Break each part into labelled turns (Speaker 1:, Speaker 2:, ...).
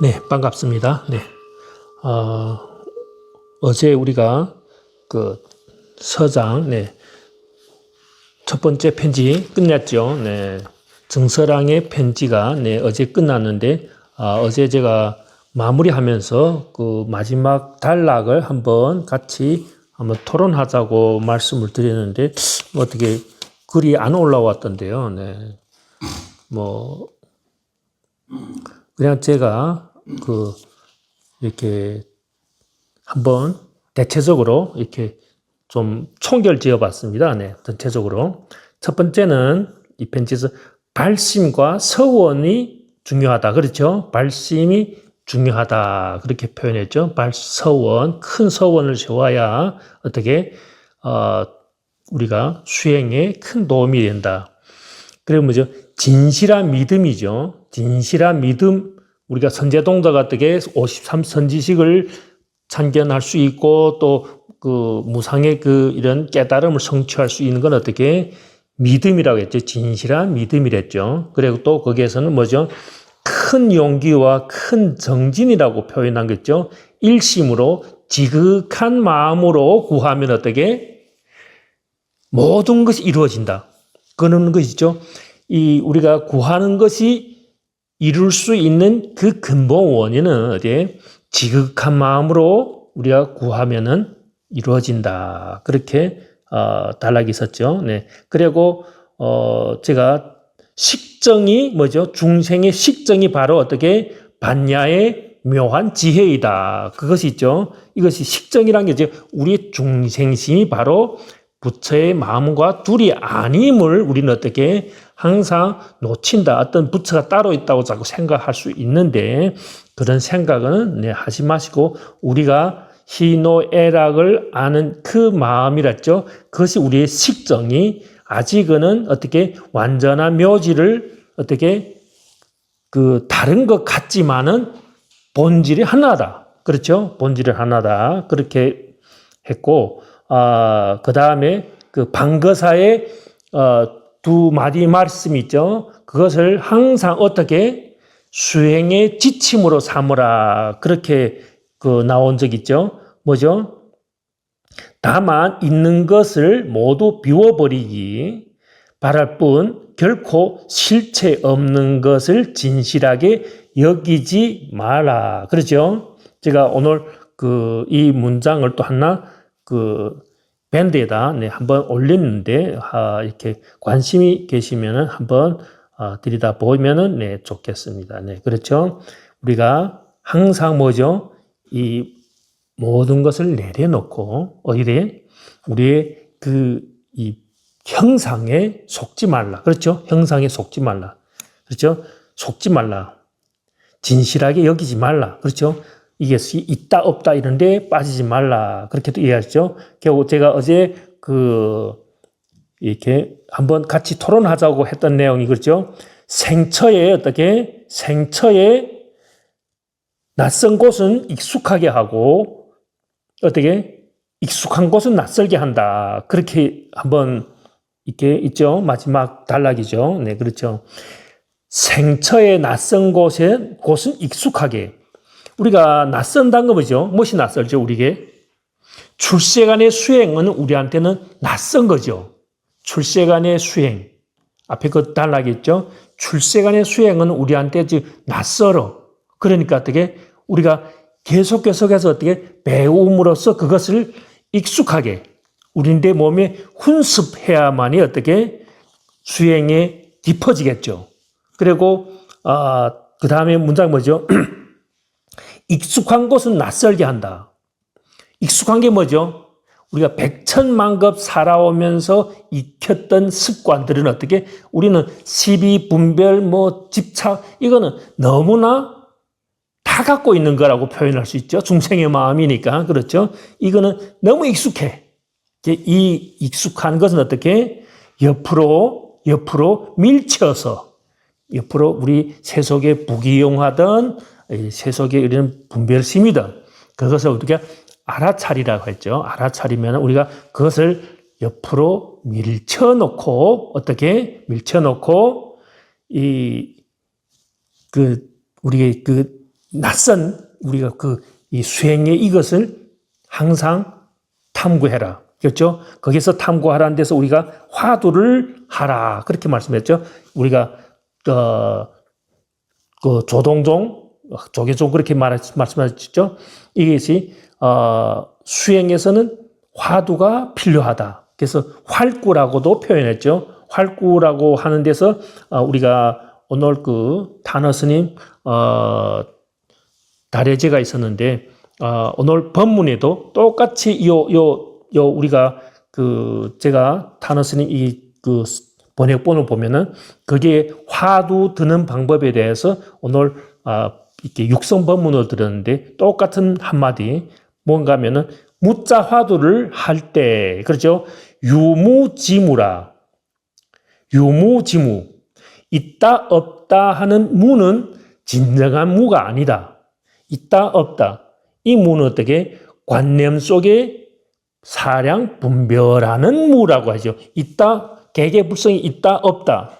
Speaker 1: 네, 반갑습니다. 네. 어제 우리가 그 서장, 첫 번째 편지 끝냈죠. 네. 정서랑의 편지가, 어제 끝났는데, 어제 제가 마무리하면서 그 마지막 단락을 한번 같이 한번 토론하자고 말씀을 드렸는데, 어떻게 글이 안 올라왔던데요. 네. 그냥 제가 이렇게 한번 대체적으로 이렇게 좀 총결 지어 봤습니다. 네, 전체적으로. 첫 번째는 이 편지에서 발심과 서원이 중요하다. 그렇죠? 발심이 중요하다. 그렇게 표현했죠. 서원, 큰 서원을 세워야 어떻게, 우리가 수행에 큰 도움이 된다. 그리고 뭐죠? 진실한 믿음이죠. 진실한 믿음. 우리가 선제동자가 어떻게 53선지식을 참견할 수 있고 또 그 무상의 이런 깨달음을 성취할 수 있는 건 어떻게? 믿음이라고 했죠. 진실한 믿음이랬죠. 그리고 또 거기에서는 뭐죠? 큰 용기와 큰 정진이라고 표현한 거죠. 일심으로 지극한 마음으로 구하면 어떻게? 모든 것이 이루어진다. 그런 것이죠. 우리가 구하는 것이 이룰 수 있는 그 근본 원인은 어디에? 지극한 마음으로 우리가 구하면은 이루어진다. 그렇게, 단락이 있었죠. 네. 그리고, 제가 식정이 뭐죠? 중생의 식정이 바로 어떻게? 반야의 묘한 지혜이다. 그것이 있죠. 이것이 식정이란 게 이제 우리의 중생심이 바로 부처의 마음과 둘이 아님을 우리는 어떻게 항상 놓친다. 어떤 부처가 따로 있다고 자꾸 생각할 수 있는데 그런 생각은 하지 마시고 우리가 희노애락을 아는 그 마음이랬죠. 그것이 우리의 식정이 아직은 어떻게 완전한 묘지를 어떻게 다른 것 같지만은 본질이 하나다. 그렇죠? 본질이 하나다. 그렇게 했고 그 다음에 방거사의 두 마디 말씀이 있죠. 그것을 항상 어떻게 수행의 지침으로 삼으라. 그렇게 나온 적 있죠. 뭐죠? 다만 있는 것을 모두 비워버리기 바랄 뿐 결코 실체 없는 것을 진실하게 여기지 마라. 그렇죠? 제가 오늘 이 문장을 또 하나 밴드에다 한번 올렸는데 이렇게 관심이 계시면은 한번 들여다 보면은 좋겠습니다. 네, 그렇죠? 우리가 항상 뭐죠? 이 모든 것을 내려놓고 어디에 우리의 이 형상에 속지 말라. 그렇죠? 형상에 속지 말라. 그렇죠? 속지 말라. 진실하게 여기지 말라. 그렇죠? 이게 있다 없다 이런데 빠지지 말라. 그렇게도 이해하시죠? 결국 제가 어제 이렇게 한번 같이 토론하자고 했던 내용이 그렇죠? 생처에 낯선 곳은 익숙하게 하고 어떻게 익숙한 곳은 낯설게 한다. 그렇게 한번 이렇게 있죠. 마지막 단락이죠. 네, 그렇죠. 생처의 낯선 곳은 익숙하게. 우리가 낯선다는 거 뭐죠? 무엇이 낯설죠, 우리에게? 출세간의 수행은 우리한테는 낯선 거죠. 출세간의 수행. 앞에 단락이 있죠? 출세간의 수행은 우리한테 낯설어. 그러니까 어떻게? 우리가 계속해서 어떻게? 배움으로써 그것을 익숙하게 우리 내 몸에 훈습해야만이 어떻게? 수행에 깊어지겠죠. 그리고, 그 다음에 문장 뭐죠? 익숙한 곳은 낯설게 한다. 익숙한 게 뭐죠? 우리가 백천만급 살아오면서 익혔던 습관들은 어떻게? 우리는 시비, 분별, 집착, 이거는 너무나 다 갖고 있는 거라고 표현할 수 있죠. 중생의 마음이니까. 그렇죠? 이거는 너무 익숙해. 이 익숙한 것은 어떻게? 옆으로 밀쳐서, 옆으로 우리 세속에 부기용하던 세속의 이런 분별심이든 그것을 우리가 알아차리라고 했죠. 알아차리면 우리가 그것을 옆으로 밀쳐놓고 어떻게 밀쳐놓고 우리의 낯선 우리가 이 수행의 이것을 항상 탐구해라. 그렇죠? 거기서 탐구하라는 데서 우리가 화두를 하라. 그렇게 말씀했죠. 우리가, 조계종 그렇게 말씀하셨죠. 이것이, 수행에서는 화두가 필요하다. 그래서 활구라고도 표현했죠. 활구라고 하는 데서, 우리가 오늘 단어 스님, 다례제가 있었는데, 오늘 법문에도 똑같이 우리가 제가 타너 스님 번역본을 보면은 거기에 화두 드는 방법에 대해서 오늘 이렇게 육성 법문을 들었는데 똑같은 한마디 뭔가 하면은 무자 화두를 할 때 그렇죠. 유무지무라. 유무지무. 있다 없다 하는 무는 진정한 무가 아니다. 있다 없다. 이 무는 어떻게 관념 속에 사량 분별하는 무라고 하죠. 있다, 개개불성이 있다 없다.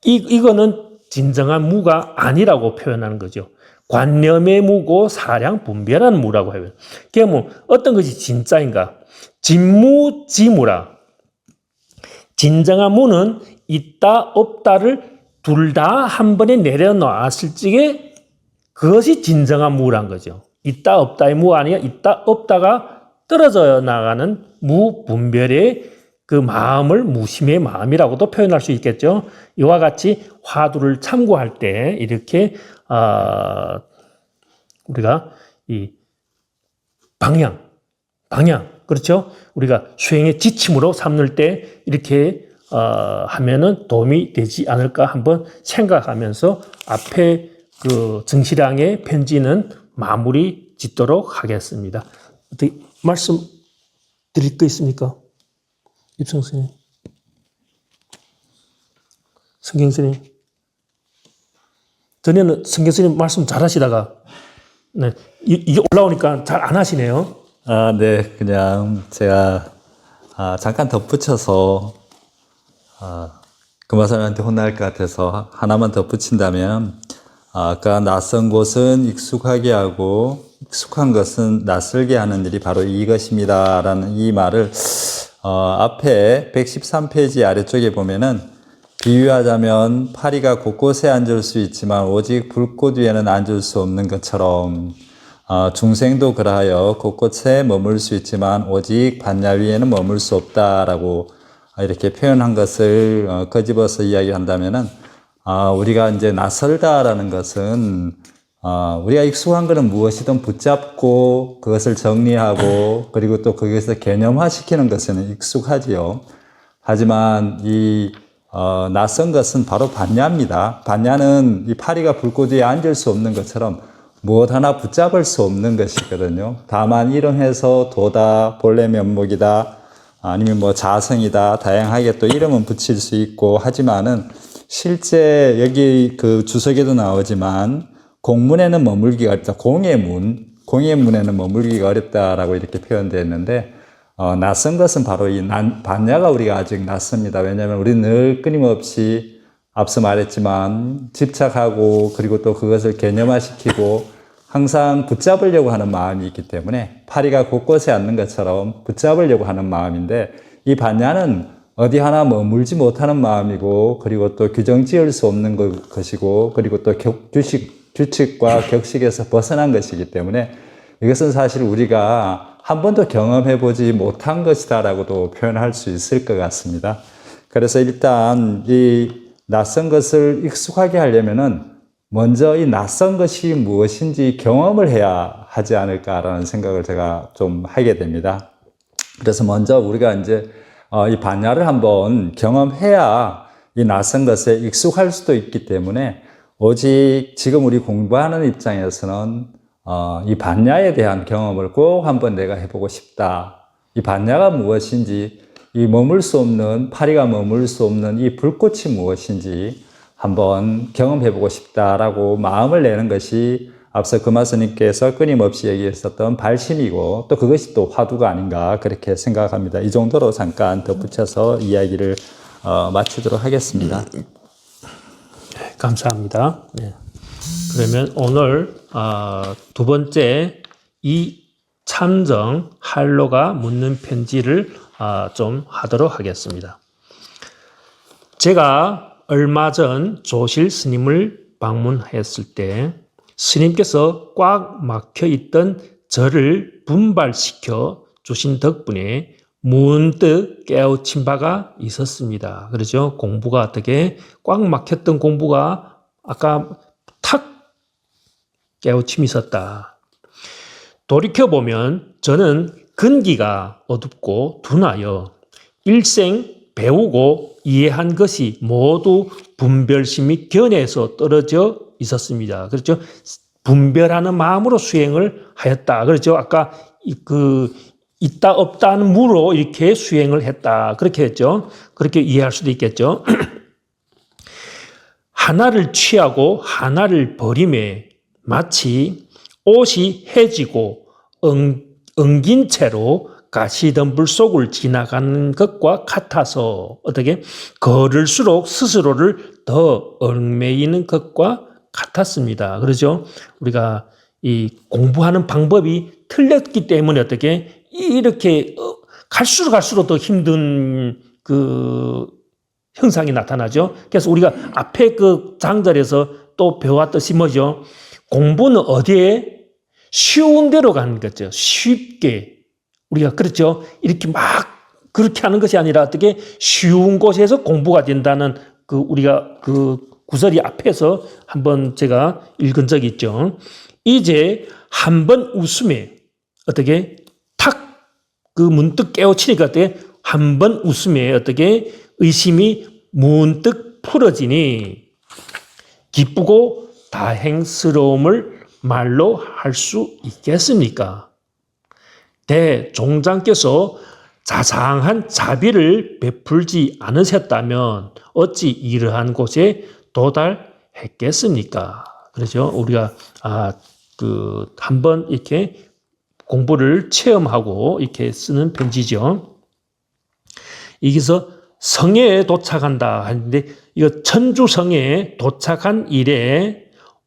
Speaker 1: 이거는 진정한 무가 아니라고 표현하는 거죠. 관념의 무고 사량 분별하는 무라고 해요. 그러면 어떤 것이 진짜인가? 진무지무라. 진정한 무는 있다 없다를 둘 다 한 번에 내려놨을 적에 그것이 진정한 무란 거죠. 있다 없다의 무가 아니라 있다 없다가 떨어져 나가는 무분별의 그 마음을 무심의 마음이라고도 표현할 수 있겠죠. 이와 같이 화두를 참고할 때 이렇게 우리가 이 방향 그렇죠. 우리가 수행의 지침으로 삼을 때 이렇게 하면은 도움이 되지 않을까 한번 생각하면서 앞에 정시량의 편지는 마무리 짓도록 하겠습니다. 어떻게 말씀 드릴 거 있습니까? 입성 스님, 성경 스님. 전에는 성경 스님 말씀 잘 하시다가 네, 이게 올라오니까 잘 안 하시네요.
Speaker 2: 네, 그냥 제가 잠깐 덧붙여서 금화사님한테 혼날 것 같아서 하나만 덧붙인다면 아까 낯선 곳은 익숙하게 하고 익숙한 것은 낯설게 하는 일이 바로 이것입니다 라는 이 말을 앞에 113페이지 아래쪽에 보면은 비유하자면 파리가 곳곳에 앉을 수 있지만 오직 불꽃 위에는 앉을 수 없는 것처럼 중생도 그러하여 곳곳에 머물 수 있지만 오직 반야 위에는 머물 수 없다라고 이렇게 표현한 것을 끄집어서 이야기한다면은 우리가 이제 낯설다라는 것은 우리가 익숙한 것은 무엇이든 붙잡고 그것을 정리하고 그리고 또 거기에서 개념화시키는 것은 익숙하지요. 하지만 이 낯선 것은 바로 반야입니다. 반야는 이 파리가 불꽃 위에 앉을 수 없는 것처럼 무엇 하나 붙잡을 수 없는 것이거든요. 다만 이름해서 도다, 본래 면목이다, 아니면 뭐 자성이다, 다양하게 또 이름은 붙일 수 있고 하지만은 실제 여기 주석에도 나오지만 공문에는 머물기가 어렵다. 공예문에는 머물기가 어렵다라고 이렇게 표현되어 있는데 낯선 것은 바로 이 반야가 우리가 아직 낯섭니다. 왜냐하면 우리는 늘 끊임없이 앞서 말했지만 집착하고 그리고 또 그것을 개념화시키고 항상 붙잡으려고 하는 마음이 있기 때문에 파리가 곳곳에 앉는 것처럼 붙잡으려고 하는 마음인데 이 반야는 어디 하나 머물지 못하는 마음이고 그리고 또 규정 지을 수 없는 것이고 그리고 또 규칙과 격식에서 벗어난 것이기 때문에 이것은 사실 우리가 한 번도 경험해보지 못한 것이다라고도 표현할 수 있을 것 같습니다. 그래서 일단 이 낯선 것을 익숙하게 하려면은 먼저 이 낯선 것이 무엇인지 경험을 해야 하지 않을까라는 생각을 제가 좀 하게 됩니다. 그래서 먼저 우리가 이제 이 반야를 한번 경험해야 이 낯선 것에 익숙할 수도 있기 때문에 오직 지금 우리 공부하는 입장에서는 이 반야에 대한 경험을 꼭 한번 내가 해보고 싶다. 이 반야가 무엇인지, 이 머물 수 없는, 파리가 머물 수 없는 이 불꽃이 무엇인지 한번 경험해보고 싶다라고 마음을 내는 것이 앞서 금화스님께서 끊임없이 얘기했었던 발심이고 또 그것이 또 화두가 아닌가 그렇게 생각합니다. 이 정도로 잠깐 덧붙여서 이야기를 마치도록 하겠습니다.
Speaker 1: 감사합니다. 네. 그러면 오늘 두 번째 이 참정 할로가 묻는 편지를 좀 하도록 하겠습니다. 제가 얼마 전 조실 스님을 방문했을 때 스님께서 꽉 막혀 있던 저를 분발시켜 주신 덕분에 문득 깨우친 바가 있었습니다. 그렇죠? 공부가 어떻게 꽉 막혔던 공부가 아까 탁 깨우침이 있었다. 돌이켜보면 저는 근기가 어둡고 둔하여 일생 배우고 이해한 것이 모두 분별심이 견해에서 떨어져 있었습니다. 그렇죠? 분별하는 마음으로 수행을 하였다. 그렇죠? 아까 있다 없다는 무로 이렇게 수행을 했다. 그렇게 했죠. 그렇게 이해할 수도 있겠죠. 하나를 취하고 하나를 버림에 마치 옷이 해지고 엉긴 채로 가시덤불 속을 지나가는 것과 같아서 어떻게 걸을수록 스스로를 더 얽매이는 것과 같았습니다. 그렇죠? 우리가 이 공부하는 방법이 틀렸기 때문에 어떻게 이렇게 갈수록 더 힘든 그 형상이 나타나죠. 그래서 우리가 앞에 그 장절에서 또 배웠듯이 뭐죠? 공부는 어디에? 쉬운 데로 가는 거죠. 쉽게. 우리가 그렇죠. 이렇게 막 그렇게 하는 것이 아니라 어떻게 쉬운 곳에서 공부가 된다는 우리가 구절이 앞에서 한번 제가 읽은 적이 있죠. 이제 한번 웃음에 어떻게 탁 문득 깨우치니까 어떻게 한번 웃음에 어떻게 의심이 문득 풀어지니 기쁘고 다행스러움을 말로 할 수 있겠습니까? 대종장께서 자상한 자비를 베풀지 않으셨다면 어찌 이러한 곳에 도달했겠습니까? 그렇죠? 우리가 한번 이렇게 공부를 체험하고 이렇게 쓰는 편지죠. 여기서 성에 도착한다 하는데 이거 천주성에 도착한 이래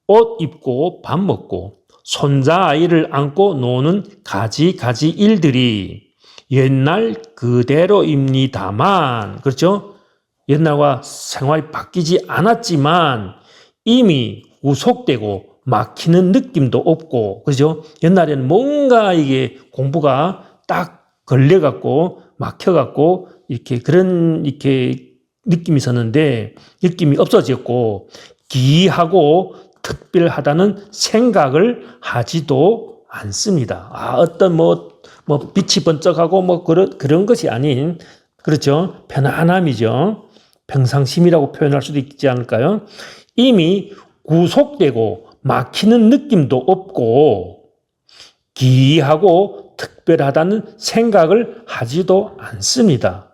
Speaker 1: 옷 입고 밥 먹고 손자 아이를 안고 노는 가지 일들이 옛날 그대로입니다만, 그렇죠? 옛날과 생활이 바뀌지 않았지만 이미 우속되고 막히는 느낌도 없고, 그렇죠? 옛날에는 뭔가 이게 공부가 딱 걸려갖고 막혀갖고 그런 느낌이 있었는데 느낌이 없어졌고 기이하고 특별하다는 생각을 하지도 않습니다. 어떤 빛이 번쩍하고 그런 것이 아닌, 그렇죠? 편안함이죠. 평상심이라고 표현할 수도 있지 않을까요? 이미 구속되고 막히는 느낌도 없고 기이하고 특별하다는 생각을 하지도 않습니다.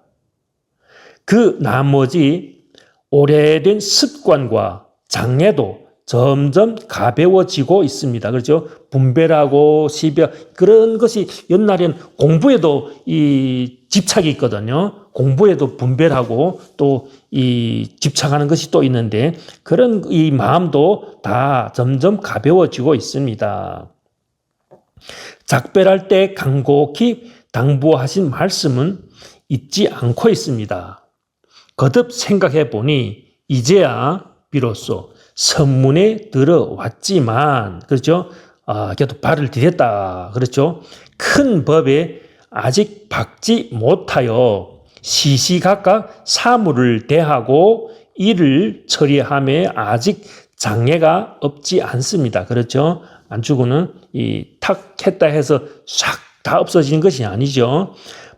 Speaker 1: 그 나머지 오래된 습관과 장애도 점점 가벼워지고 있습니다. 그렇죠? 분별하고 시별 그런 것이 옛날에는 공부에도 이 집착이 있거든요. 공부에도 분별하고 또 이 집착하는 것이 또 있는데 그런 이 마음도 다 점점 가벼워지고 있습니다. 작별할 때 간곡히 당부하신 말씀은 잊지 않고 있습니다. 거듭 생각해 보니 이제야 비로소 선문에 들어왔지만, 그렇죠? 그래도 발을 디뎠다. 그렇죠? 큰 법에 아직 박지 못하여 시시각각 사물을 대하고 일을 처리함에 아직 장애가 없지 않습니다. 그렇죠? 안주고는 탁 했다 해서 싹 다 없어지는 것이 아니죠.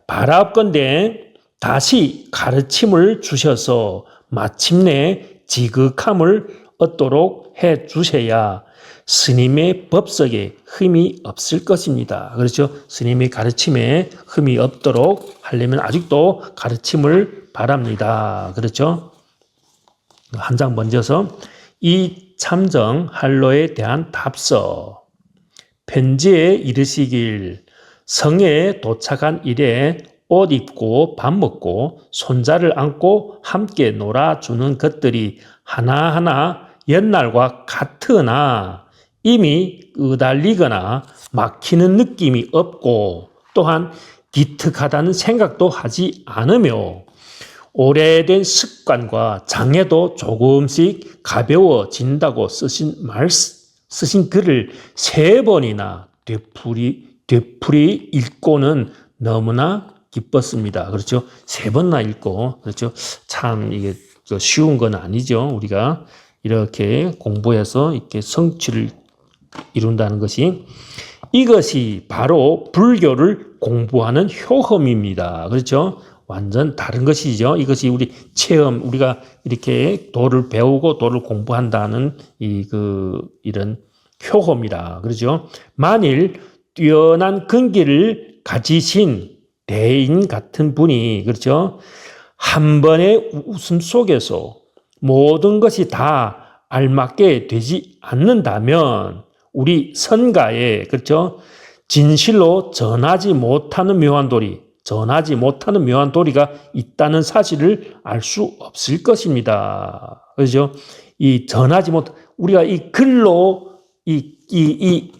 Speaker 1: 바라옵건대 다시 가르침을 주셔서 마침내 지극함을 얻도록 해 주셔야 스님의 법석에 흠이 없을 것입니다. 그렇죠? 스님의 가르침에 흠이 없도록 하려면 아직도 가르침을 바랍니다. 그렇죠? 한 장 먼저서 이 참정 할로에 대한 답서 편지에 이르시길 성에 도착한 이래 옷 입고 밥 먹고 손자를 안고 함께 놀아주는 것들이 하나하나 옛날과 같으나 이미 으달리거나 막히는 느낌이 없고 또한 기특하다는 생각도 하지 않으며 오래된 습관과 장애도 조금씩 가벼워진다고 쓰신 글을 3번이나 되풀이 읽고는 너무나 기뻤습니다. 그렇죠? 3번나 읽고, 그렇죠? 참 이게 쉬운 건 아니죠. 우리가 이렇게 공부해서 이렇게 성취를 이룬다는 것이. 이것이 바로 불교를 공부하는 효험입니다. 그렇죠? 완전 다른 것이죠. 이것이 우리 체험, 우리가 이렇게 도를 배우고 도를 공부한다는 이런 효험이라. 그렇죠? 만일 뛰어난 근기를 가지신 대인 같은 분이, 그렇죠? 한 번의 웃음 속에서 모든 것이 다 알맞게 되지 않는다면 우리 선가에, 그렇죠? 진실로 전하지 못하는 묘한 도리가 있다는 사실을 알 수 없을 것입니다. 그렇죠? 우리가 이 글로,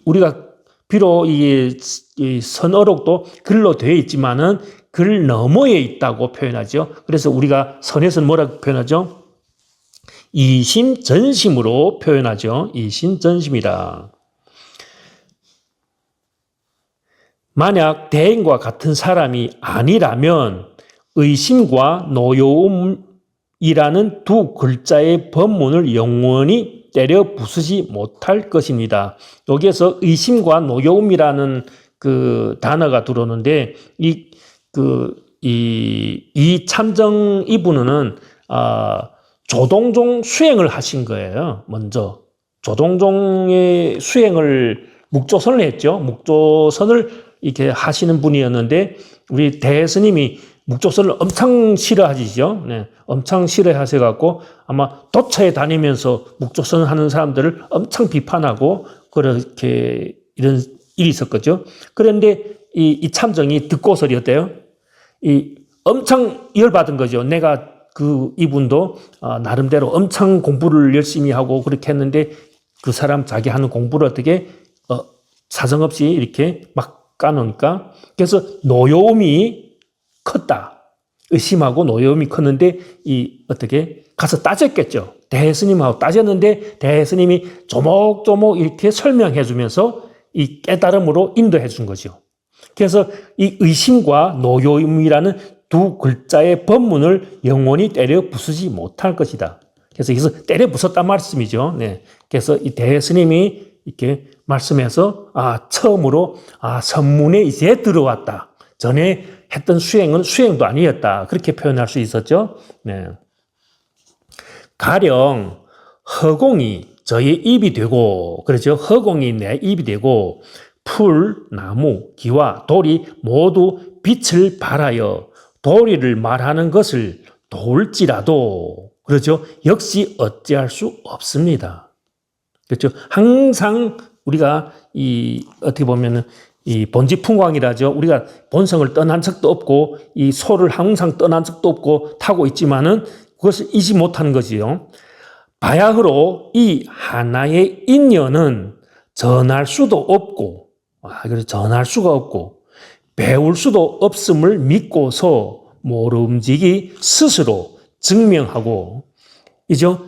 Speaker 1: 우리가 비록 이 선어록도 글로 되어 있지만은 글 너머에 있다고 표현하죠. 그래서 우리가 선에서는 뭐라고 표현하죠? 이심전심으로 표현하죠. 이심전심이라. 만약 대인과 같은 사람이 아니라면 의심과 노여움이라는 두 글자의 법문을 영원히 때려 부수지 못할 것입니다. 여기에서 의심과 노여움이라는 그 단어가 들어오는데 이 참정 이분은 조동종 수행을 하신 거예요. 먼저 조동종의 수행을 묵조선을 했죠. 묵조선을 이렇게 하시는 분이었는데 우리 대스님이 묵조선을 엄청 싫어하시죠. 네, 엄청 싫어하셔갖고 아마 도처에 다니면서 묵조선을 하는 사람들을 엄청 비판하고 그렇게 이런 일이 있었거죠. 그런데 이 참정이 듣고서리 어때요? 엄청 열받은 거죠. 내가 이분도 나름대로 엄청 공부를 열심히 하고 그렇게 했는데 그 사람 자기 하는 공부를 어떻게 사정없이 이렇게 막 까놓으니까 그래서 노여움이 컸다. 의심하고 노여움이 컸는데 어떻게 가서 따졌겠죠. 대스님하고 따졌는데 대스님이 조목조목 이렇게 설명해 주면서 이 깨달음으로 인도해 준 거죠. 그래서 이 의심과 노여움이라는 두 글자의 법문을 영원히 때려 부수지 못할 것이다. 그래서 여기서 때려 부쉈단 말씀이죠. 네. 그래서 이 대스님이 이렇게 말씀해서 처음으로 선문에 이제 들어왔다. 전에 했던 수행은 수행도 아니었다. 그렇게 표현할 수 있었죠. 네. 가령 허공이 저의 입이 되고, 그렇죠. 허공이 내 입이 되고 풀, 나무, 기와 돌이 모두 빛을 발하여 도리를 말하는 것을 도울지라도, 그렇죠. 역시 어찌할 수 없습니다. 그렇죠. 항상 우리가 어떻게 보면은 본지풍광이라죠. 우리가 본성을 떠난 적도 없고 이 소를 항상 떠난 적도 없고 타고 있지만은 그것을 잊지 못하는 거지요. 바야흐로 이 하나의 인연은 전할 수도 없고, 그래서 전할 수가 없고 배울 수도 없음을 믿고서 모름지기 스스로 증명하고,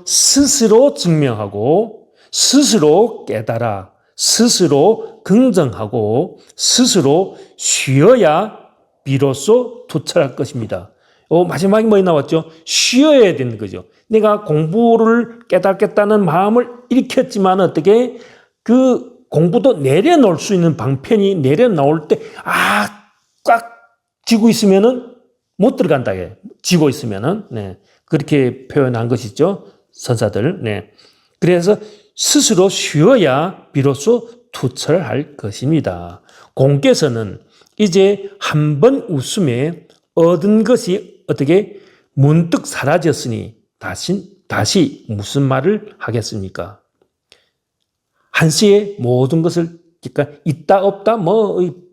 Speaker 1: 스스로 증명하고 스스로 깨달아 스스로 긍정하고 스스로 쉬어야 비로소 투철할 것입니다. 마지막에 뭐 나왔죠? 쉬어야 되는 거죠. 내가 공부를 깨닫겠다는 마음을 일으켰지만 어떻게 그 공부도 내려놓을 수 있는 방편이 내려놓을 때 꽉 쥐고 있으면은 못 들어간다. 쥐고 있으면은 그렇게 표현한 것이죠. 선사들. 그래서 스스로 쉬어야 비로소 투철할 것입니다. 공께서는 이제 한 번 웃음에 얻은 것이 어떻게 문득 사라졌으니 다시 무슨 말을 하겠습니까? 한시에 모든 것을 그러니까 있다 없다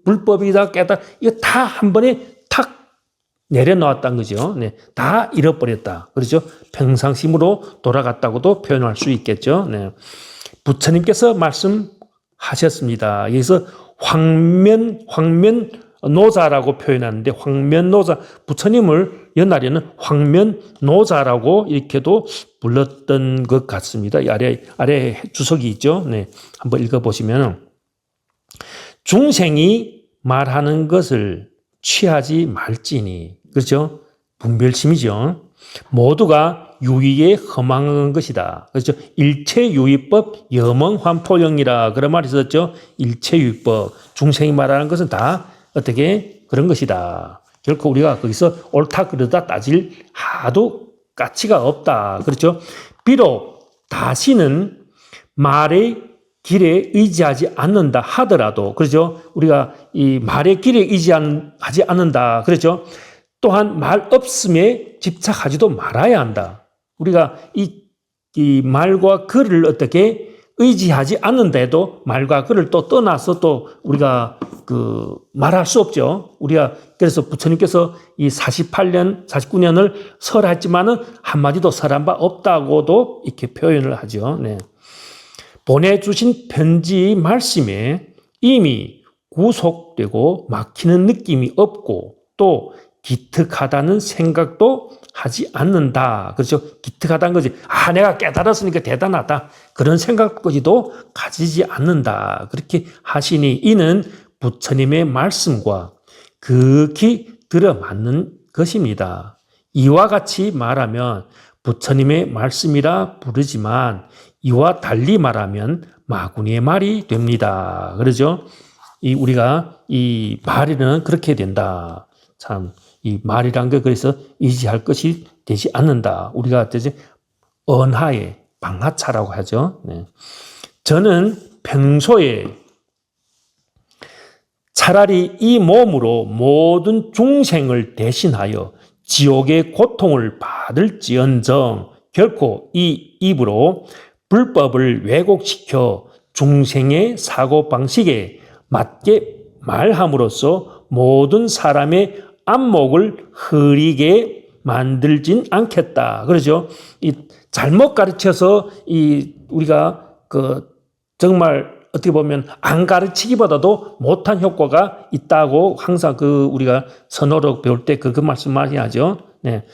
Speaker 1: 불법이다 깨다 이거 다 한 번에 탁 내려놓았다는 거죠. 네, 다 잃어버렸다. 그렇죠? 평상심으로 돌아갔다고도 표현할 수 있겠죠. 네. 부처님께서 말씀하셨습니다. 여기서 황면노자라고 표현하는데 황면노자, 부처님을 옛날에는 황면노자라고 이렇게도 불렀던 것 같습니다. 이 아래 주석이 있죠. 네, 한번 읽어보시면 중생이 말하는 것을 취하지 말지니, 그렇죠? 분별심이죠. 모두가 유의에 허망한 것이다. 그렇죠? 일체유의법 염언환포영이라 그런 말이 있었죠. 일체유의법, 중생이 말하는 것은 다 어떻게 그런 것이다. 결코 우리가 거기서 옳다 그르다 따질 하도 가치가 없다. 그렇죠? 비록 다시는 말의 길에 의지하지 않는다 하더라도, 그렇죠? 우리가 이 말의 길에 의지하지 않는다. 그렇죠? 또한 말 없음에 집착하지도 말아야 한다. 우리가 이 말과 글을 어떻게 의지하지 않는데도 말과 글을 또 떠나서 또 우리가 말할 수 없죠. 우리가 그래서 부처님께서 이 48년, 49년을 설했지만은 한마디도 설한 바 없다고도 이렇게 표현을 하죠. 네. 보내주신 편지 말씀에 이미 구속되고 막히는 느낌이 없고 또 기특하다는 생각도 하지 않는다. 그렇죠? 기특하다는 거지. 내가 깨달았으니까 대단하다. 그런 생각까지도 가지지 않는다. 그렇게 하시니 이는 부처님의 말씀과 극히 들어맞는 것입니다. 이와 같이 말하면 부처님의 말씀이라 부르지만 이와 달리 말하면 마구니의 말이 됩니다. 그러죠? 우리가 이 말에는 그렇게 된다. 참, 이 말이란 게 그래서 의지할 것이 되지 않는다. 우리가 되지 언하에 방하차라고 하죠. 네. 저는 평소에 차라리 이 몸으로 모든 중생을 대신하여 지옥의 고통을 받을지언정 결코 이 입으로 불법을 왜곡시켜 중생의 사고방식에 맞게 말함으로써 모든 사람의 안목을 흐리게 만들진 않겠다. 그러죠? 잘못 가르쳐서 우리가 정말 어떻게 보면 안 가르치기보다도 못한 효과가 있다고 항상 우리가 선어록 배울 때 그 말씀 많이 하죠. 네.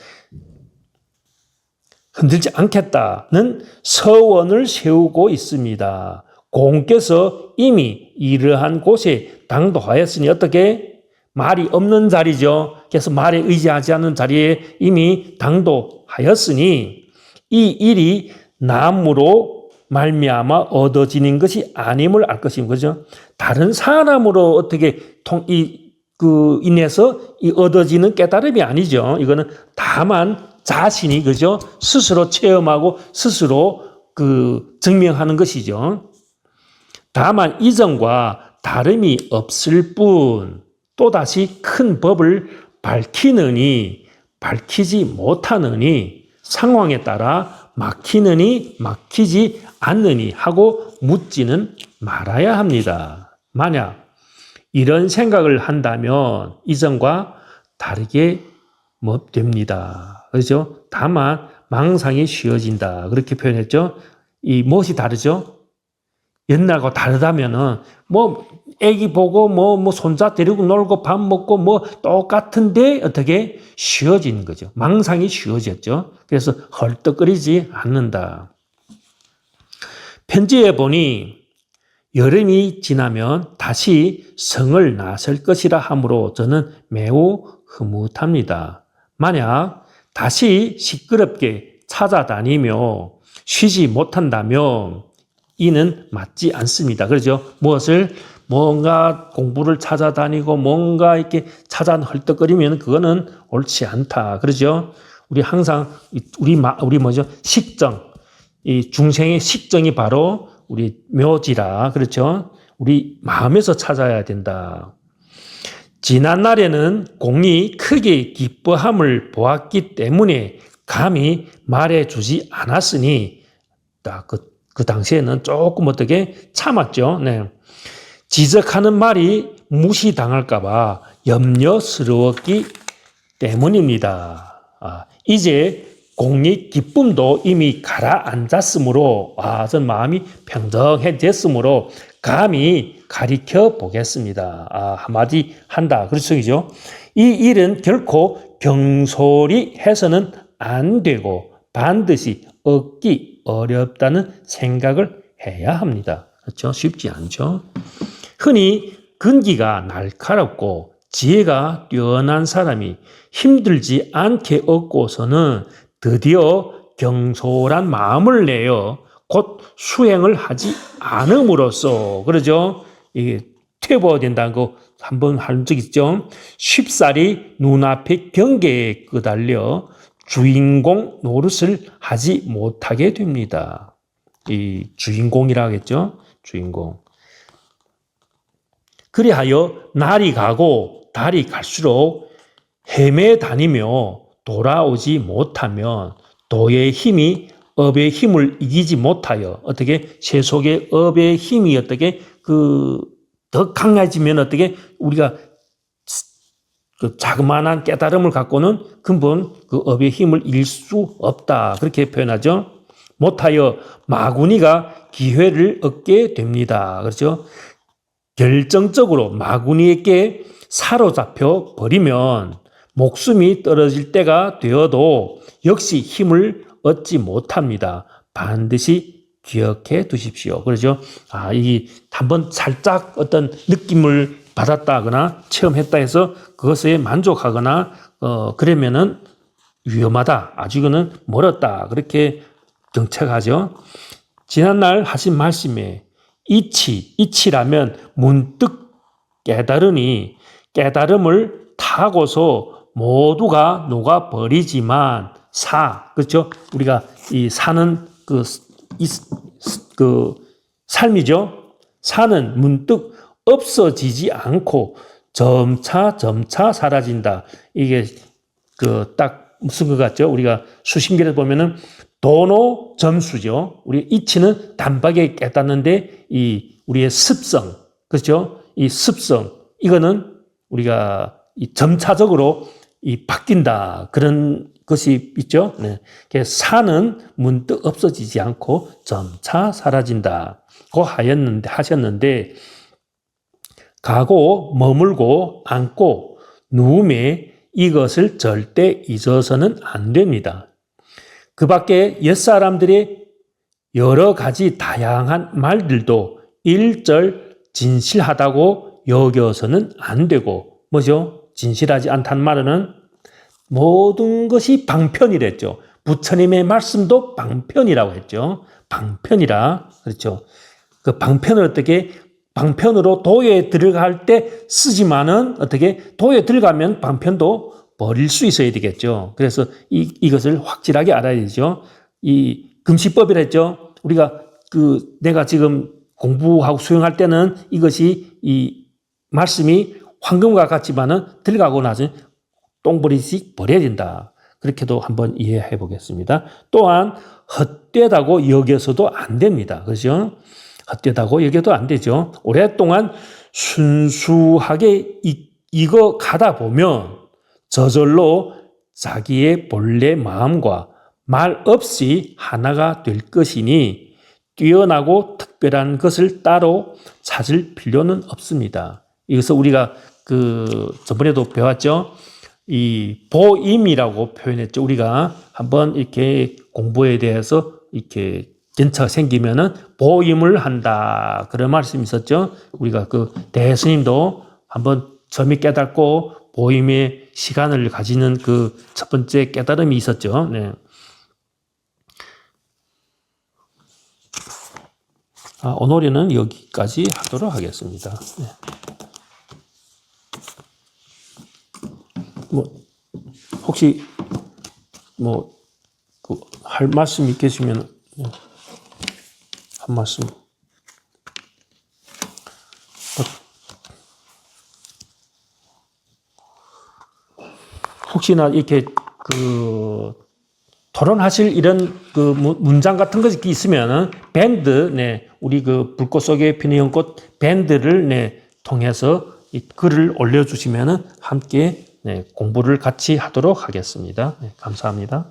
Speaker 1: 흔들지 않겠다는 서원을 세우고 있습니다. 공께서 이미 이러한 곳에 당도하였으니 어떻게? 말이 없는 자리죠. 그래서 말에 의지하지 않는 자리에 이미 당도하였으니 이 일이 남으로 말미암아 얻어지는 것이 아님을 알 것인 거죠. 다른 사람으로 어떻게 인해서 얻어지는 깨달음이 아니죠. 이거는 다만 자신이 그죠? 스스로 체험하고 스스로 증명하는 것이죠. 다만 이전과 다름이 없을 뿐 또다시 큰 법을 밝히느니 밝히지 못하느니 상황에 따라 막히느니 막히지 않느니 하고 묻지는 말아야 합니다. 만약 이런 생각을 한다면 이전과 다르게 됩니다. 그렇죠? 다만 망상이 쉬워진다. 그렇게 표현했죠. 무엇이 다르죠? 옛날과 다르다면은 애기 보고 손자 데리고 놀고 밥 먹고 똑같은데 어떻게 쉬워지는 거죠. 망상이 쉬워졌죠. 그래서 헐떡거리지 않는다. 편지에 보니 여름이 지나면 다시 성을 나설 것이라 하므로 저는 매우 흐뭇합니다. 만약 다시 시끄럽게 찾아다니며 쉬지 못한다면 이는 맞지 않습니다. 그렇죠? 뭔가 공부를 찾아다니고 뭔가 이렇게 헐떡거리면 그거는 옳지 않다. 그렇죠? 우리 항상 우리 뭐죠? 식정. 이 중생의 식정이 바로 우리 묘지라. 그렇죠? 우리 마음에서 찾아야 된다. 지난 날에는 공이 크게 기뻐함을 보았기 때문에 감히 말해주지 않았으니 그 당시에는 조금 어떻게 참았죠. 네. 지적하는 말이 무시당할까봐 염려스러웠기 때문입니다. 이제 공익 기쁨도 이미 가라앉았으므로 전 마음이 평정해졌으므로 감히 가리켜 보겠습니다. 한마디 한다. 그렇죠. 이 일은 결코 경솔히 해서는 안 되고 반드시 얻기 어렵다는 생각을 해야 합니다. 그렇죠? 쉽지 않죠. 흔히 근기가 날카롭고 지혜가 뛰어난 사람이 힘들지 않게 얻고서는 드디어 경솔한 마음을 내어 곧 수행을 하지 않음으로써, 그러죠? 이게 퇴보가 된다는 거 한번 한 적 있죠? 쉽사리 눈앞의 경계에 끄달려 주인공 노릇을 하지 못하게 됩니다. 이 주인공이라 하겠죠? 주인공. 그리하여 날이 가고 달이 갈수록 헤매 다니며 돌아오지 못하면 도의 힘이 업의 힘을 이기지 못하여 어떻게 세속의 업의 힘이 어떻게 더 강해지면 어떻게 우리가 그 자그마한 깨달음을 갖고는 근본 그 업의 힘을 이길 수 없다. 그렇게 표현하죠. 못하여 마구니가 기회를 얻게 됩니다. 그렇죠? 결정적으로 마구니에게 사로잡혀 버리면 목숨이 떨어질 때가 되어도 역시 힘을 얻지 못합니다. 반드시 기억해 두십시오. 그렇죠? 이 한번 살짝 어떤 느낌을 받았다거나 체험했다 해서 그것에 만족하거나 그러면은 위험하다. 아주 이거는 멀었다. 그렇게 정책하죠. 지난날 하신 말씀에 이치라면 문득 깨달으니 깨달음을 타고서 모두가 녹아버리지만 그렇죠? 우리가 이 사는 삶이죠. 사는 문득 없어지지 않고 점차 사라진다. 이게 딱 무슨 것 같죠? 우리가 수신결에 보면은 도노 점수죠. 우리 이치는 단박에 깨닫는데 우리의 습성, 그렇죠? 이 습성, 이거는 우리가 점차적으로 바뀐다. 그런 것이 있죠. 네. 사는 문득 없어지지 않고 점차 사라진다. 고 하셨는데 가고 머물고 앉고 누움에 이것을 절대 잊어서는 안 됩니다. 그 밖에 옛사람들의 여러 가지 다양한 말들도 일절 진실하다고 여겨서는 안 되고, 뭐죠? 진실하지 않다는 말은 모든 것이 방편이랬죠. 부처님의 말씀도 방편이라고 했죠. 방편이라. 그렇죠. 그 방편을 방편으로 도에 들어갈 때 쓰지만은 도에 들어가면 방편도 버릴 수 있어야 되겠죠. 그래서 이것을 확실하게 알아야 되죠. 이 금시법이라 했죠. 우리가 내가 지금 공부하고 수행할 때는 이것이 이 말씀이 황금과 같지만은 들어가고 나서 똥버리씩 버려야 된다. 그렇게도 한번 이해해 보겠습니다. 또한 헛되다고 여겨서도 안 됩니다. 그렇죠? 헛되다고 여겨도 안 되죠. 오랫동안 순수하게 이거 가다 보면 저절로 자기의 본래 마음과 말 없이 하나가 될 것이니 뛰어나고 특별한 것을 따로 찾을 필요는 없습니다. 이것을 우리가 저번에도 배웠죠. 이 보임이라고 표현했죠. 우리가 한번 이렇게 공부에 대해서 이렇게 연차가 생기면은 보임을 한다. 그런 말씀이 있었죠. 우리가 대스님도 한번 점이 깨닫고 보임의 시간을 가지는 첫 번째 깨달음이 있었죠. 네. 오늘은 여기까지 하도록 하겠습니다. 네. 혹시 할 말씀 있으시면 한 말씀. 혹시나 이렇게 토론하실 이런 문장 같은 것이 있으면은 밴드, 네, 우리 불꽃 속에 피는 연꽃 밴드를 통해서 이 글을 올려주시면은 함께 공부를 같이 하도록 하겠습니다. 감사합니다.